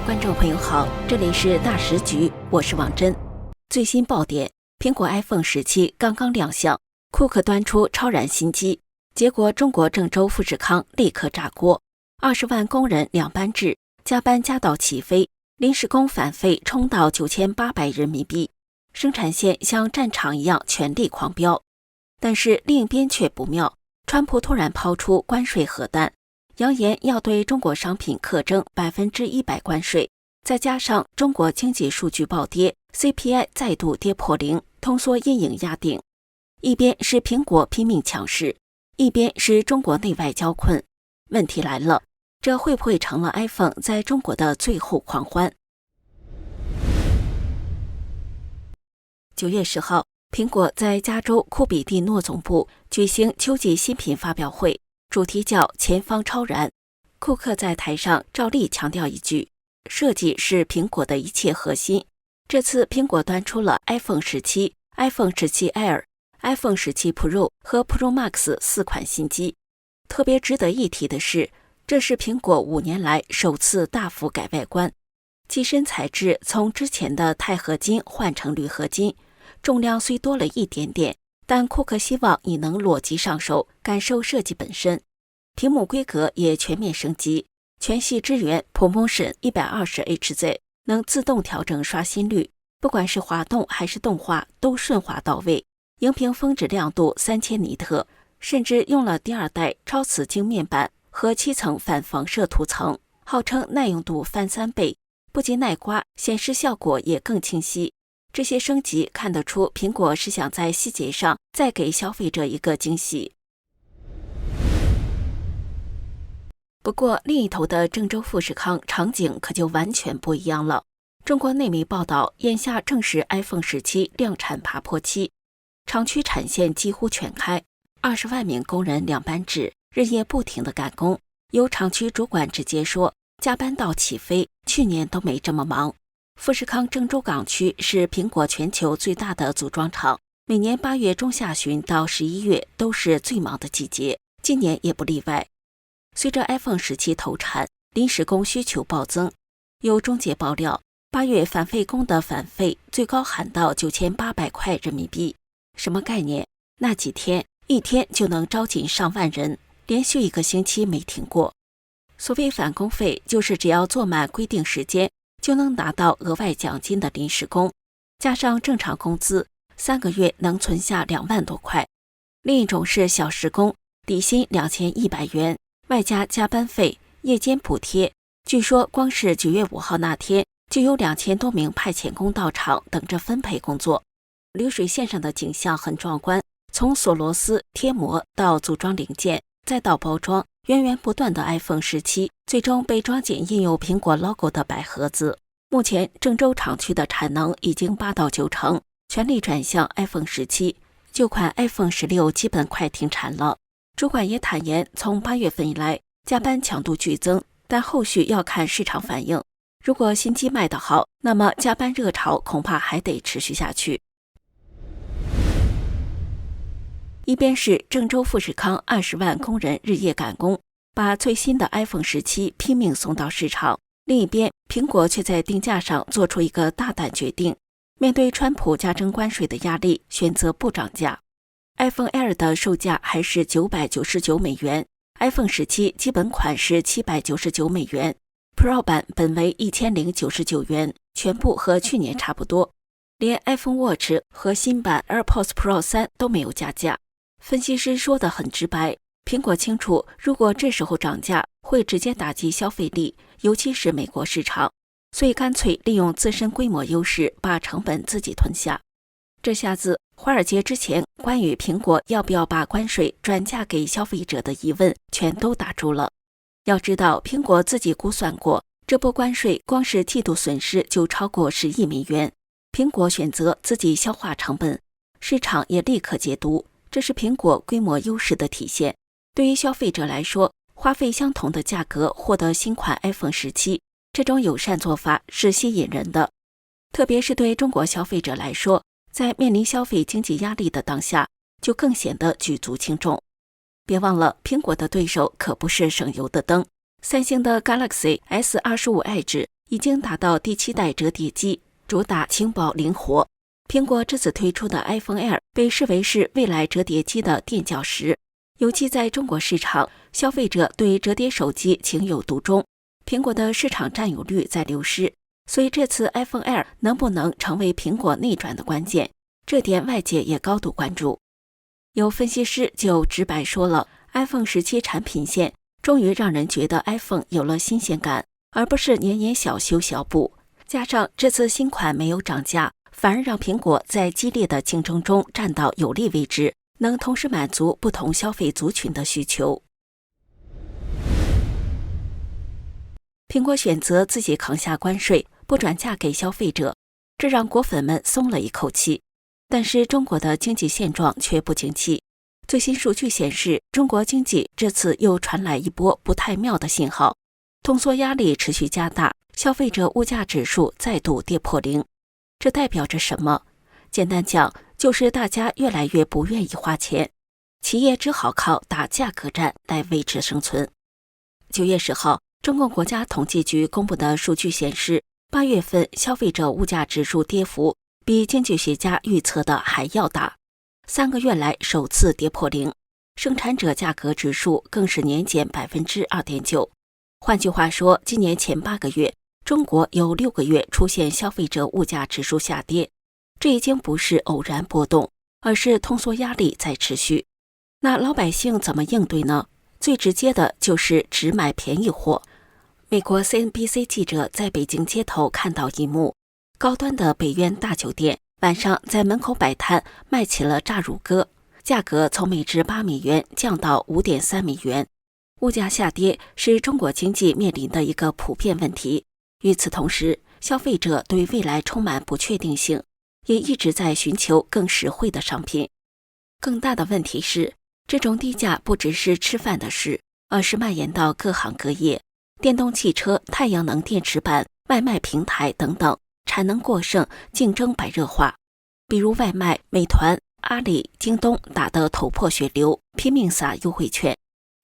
观众朋友好，这里是大时局，我是王真。最新爆点：苹果 iPhone 17刚刚亮相，库克端出超燃新机，结果中国郑州富士康立刻炸锅，20万工人2班制，加班加到起飞，临时工返费冲到9800人民币，生产线像战场一样全力狂飙。但是另一边却不妙，川普突然抛出关税核弹，扬言要对中国商品课征100%关税，再加上中国经济数据暴跌， CPI 再度跌破0，通缩阴影压顶。一边是苹果拼命强势，一边是中国内外交困。问题来了，这会不会成了 iPhone 在中国的最后狂欢？9月10号，苹果在加州库比蒂诺总部举行秋季新品发表会，主题叫前方超燃。库克在台上照例强调一句，设计是苹果的一切核心。这次苹果端出了 iPhone 17、iPhone 17 Air、iPhone 17 Pro 和 Pro Max 4款新机。特别值得一提的是，这是苹果5年来首次大幅改外观，机身材质从之前的钛合金换成铝合金，重量虽多了一点点，但库克希望你能裸机上手，感受设计本身。屏幕规格也全面升级，全系支援 ProMotion 120Hz， 能自动调整刷新率，不管是滑动还是动画都顺滑到位。荧屏峰值亮度3000尼特，甚至用了第2代超瓷晶面板和7层反放射涂层，号称耐用度翻3倍，不仅耐刮，显示效果也更清晰。这些升级看得出苹果是想在细节上再给消费者一个惊喜。不过另一头的郑州富士康场景可就完全不一样了。中国内媒报道，眼下正是 iPhone 17量产爬坡期，厂区产线几乎全开，20万名工人2班制，日夜不停地赶工。有厂区主管直接说，加班到起飞，去年都没这么忙。富士康郑州港区是苹果全球最大的组装厂，每年8月中下旬到11月都是最忙的季节，今年也不例外。随着 iPhone 17投产，临时工需求暴增，有中介爆料，8月返费工的返费最高喊到9800块人民币。什么概念？那几天一天就能招进上万人，连续1个星期没停过。所谓返工费，就是只要做满规定时间就能拿到额外奖金的临时工，加上正常工资，3个月能存下2万多块。另一种是小时工，底薪2100元，外加加班费、夜间补贴。据说光是9月5号那天，就有2000多名派遣工到场等着分配工作。流水线上的景象很壮观，从锁螺丝、贴膜到组装零件，再到包装，源源不断的 iPhone 17最终被装进印有苹果 logo 的白盒子。目前郑州厂区的产能已经8到9成，全力转向 iPhone 17，旧款 iPhone 16基本快停产了。主管也坦言，从8月份以来，加班强度剧增，但后续要看市场反应。如果新机卖得好，那么加班热潮恐怕还得持续下去。一边是郑州富士康20万工人日夜赶工，把最新的 iPhone 17拼命送到市场，另一边苹果却在定价上做出一个大胆决定，面对川普加征关税的压力，选择不涨价。iPhone Air 的售价还是999美元， iPhone 17基本款是799美元， Pro 版本为1099元，全部和去年差不多。连 iPhone Watch 和新版 AirPods Pro 3都没有加价。分析师说得很直白，苹果清楚，如果这时候涨价，会直接打击消费力，尤其是美国市场，所以干脆利用自身规模优势，把成本自己吞下。这下子，华尔街之前关于苹果要不要把关税转嫁给消费者的疑问，全都打住了。要知道，苹果自己估算过，这波关税光是季度损失就超过10亿美元。苹果选择自己消化成本，市场也立刻解读，这是苹果规模优势的体现。对于消费者来说，花费相同的价格获得新款 iPhone 17，这种友善做法是吸引人的。特别是对中国消费者来说，在面临消费经济压力的当下，就更显得举足轻重。别忘了，苹果的对手可不是省油的灯。三星的 Galaxy S25 Edge 已经达到第7代折叠机，主打轻薄灵活。苹果这次推出的 iPhone Air 被视为是未来折叠机的垫脚石，尤其在中国市场，消费者对折叠手机情有独钟，苹果的市场占有率在流失，所以这次 iPhone Air 能不能成为苹果内转的关键，这点外界也高度关注。有分析师就直白说了， iPhone 17产品线终于让人觉得 iPhone 有了新鲜感，而不是年年小修小补，加上这次新款没有涨价，反而让苹果在激烈的竞争中站到有利位置，能同时满足不同消费族群的需求。苹果选择自己扛下关税，不转嫁给消费者，这让果粉们松了一口气。但是中国的经济现状却不景气，最新数据显示，中国经济这次又传来一波不太妙的信号，通缩压力持续加大，消费者物价指数再度跌破0。这代表着什么？简单讲，就是大家越来越不愿意花钱，企业只好靠打价格战来维持生存。9月10号，中共国家统计局公布的数据显示，8月份消费者物价指数跌幅比经济学家预测的还要大，3个月来首次跌破0，生产者价格指数更是年减 2.9%。 换句话说，今年前8个月，中国有6个月出现消费者物价指数下跌，这已经不是偶然波动，而是通缩压力在持续。那老百姓怎么应对呢？最直接的就是只买便宜货。美国 CNBC 记者在北京街头看到一幕，高端的北苑大酒店晚上在门口摆摊卖起了炸乳鸽，价格从每只8美元降到 5.3 美元。物价下跌是中国经济面临的一个普遍问题。与此同时，消费者对未来充满不确定性，也一直在寻求更实惠的商品。更大的问题是，这种低价不只是吃饭的事，而是蔓延到各行各业。电动汽车、太阳能电池板、外卖平台等等，产能过剩，竞争白热化。比如外卖，美团、阿里、京东打得头破血流，拼命撒优惠券。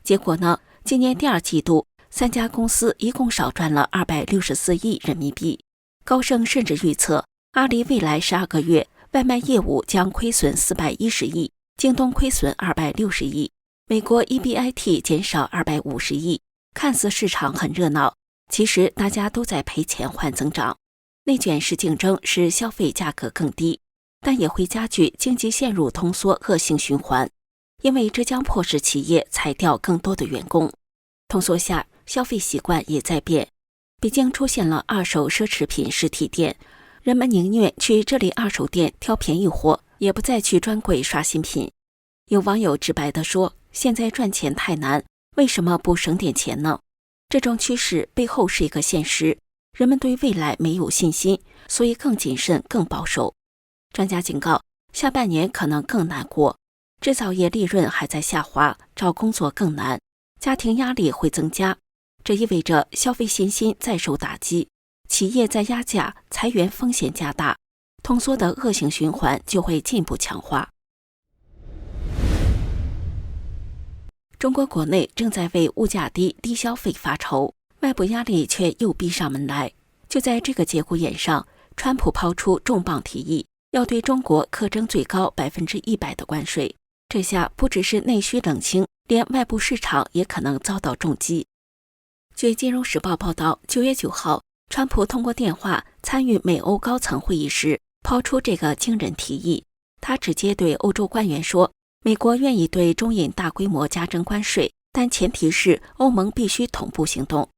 结果呢，今年第2季度，3家公司一共少赚了264亿人民币。高盛甚至预测，阿里未来12个月外卖业务将亏损410亿，京东亏损260亿，美国 EBIT 减少250亿。看似市场很热闹，其实大家都在赔钱换增长。内卷式竞争使消费价格更低，但也会加剧经济陷入通缩恶性循环，因为这将迫使企业裁掉更多的员工。通缩下，消费习惯也在变。北京出现了二手奢侈品实体店，人们宁愿去这里二手店挑便宜货，也不再去专柜刷新品。有网友直白地说，现在赚钱太难，为什么不省点钱呢？这种趋势背后是一个现实，人们对未来没有信心，所以更谨慎、更保守。专家警告，下半年可能更难过，制造业利润还在下滑，找工作更难，家庭压力会增加，这意味着消费信心再受打击，企业在压价，裁员风险加大，通缩的恶性循环就会进一步强化。中国国内正在为物价低、低消费发愁，外部压力却又逼上门来。就在这个节骨眼上，川普抛出重磅提议，要对中国课征最高100%的关税。这下不只是内需冷清，连外部市场也可能遭到重击。据《金融时报》报道，9月9号，川普通过电话参与美欧高层会议时，抛出这个惊人提议。他直接对欧洲官员说，美国愿意对中印大规模加征关税，但前提是欧盟必须同步行动。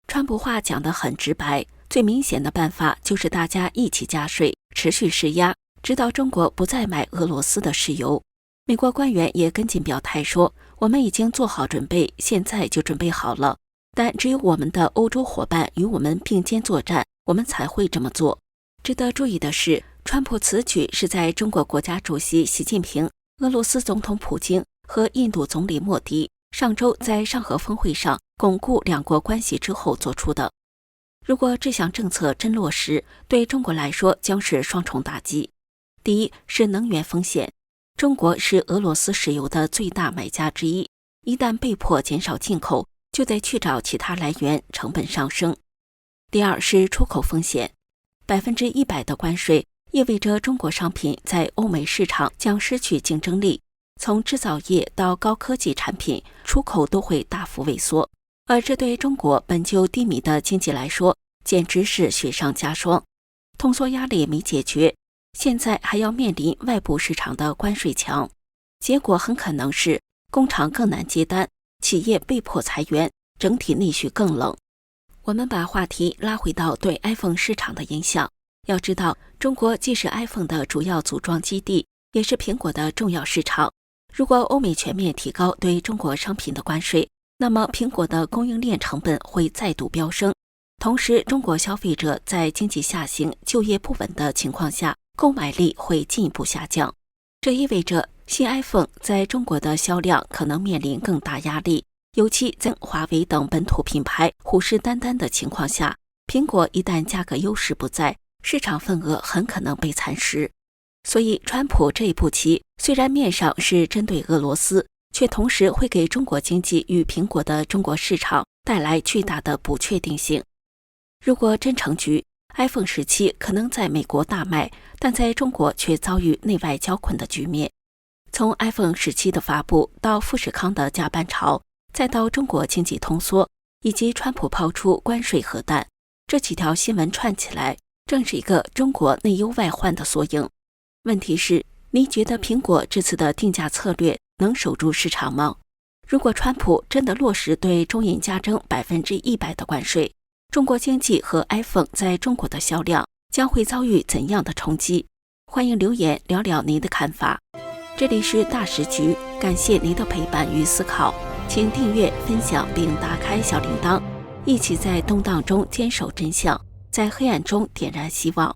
川普话讲得很直白，最明显的办法就是大家一起加税，持续施压，直到中国不再买俄罗斯的石油。美国官员也跟进表态说，我们已经做好准备，现在就准备好了，但只有我们的欧洲伙伴与我们并肩作战，我们才会这么做。值得注意的是，川普此举是在中国国家主席习近平、俄罗斯总统普京和印度总理莫迪上周在上合峰会上巩固两国关系之后做出的。如果这项政策真落实，对中国来说将是双重打击。第一是能源风险，中国是俄罗斯石油的最大买家之一，一旦被迫减少进口，就得去找其他来源，成本上升。第二是出口风险，100%的关税意味着中国商品在欧美市场将失去竞争力，从制造业到高科技产品，出口都会大幅萎缩，而这对中国本就低迷的经济来说，简直是雪上加霜。通缩压力没解决，现在还要面临外部市场的关税墙，结果很可能是工厂更难接单，企业被迫裁员，整体内需更冷。我们把话题拉回到对 iPhone 市场的影响。要知道，中国既是 iPhone 的主要组装基地，也是苹果的重要市场。如果欧美全面提高对中国商品的关税，那么苹果的供应链成本会再度飙升。同时，中国消费者在经济下行、就业不稳的情况下，购买力会进一步下降。这意味着新 iPhone 在中国的销量可能面临更大压力，尤其在华为等本土品牌虎视眈眈的情况下，苹果一旦价格优势不在，市场份额很可能被蚕食。所以川普这一步棋虽然面上是针对俄罗斯，却同时会给中国经济与苹果的中国市场带来巨大的不确定性。如果真成局， iPhone 17可能在美国大卖，但在中国却遭遇内外交困的局面。从 iPhone 17的发布到富士康的加班潮，再到中国经济通缩，以及川普抛出关税核弹，这几条新闻串起来，正是一个中国内忧外患的缩影。问题是，你觉得苹果这次的定价策略能守住市场吗？如果川普真的落实对中印加征100%的关税，中国经济和 iPhone 在中国的销量将会遭遇怎样的冲击？欢迎留言聊聊您的看法。这里是大时局，感谢您的陪伴与思考，请订阅、分享并打开小铃铛，一起在动荡中坚守真相，在黑暗中点燃希望。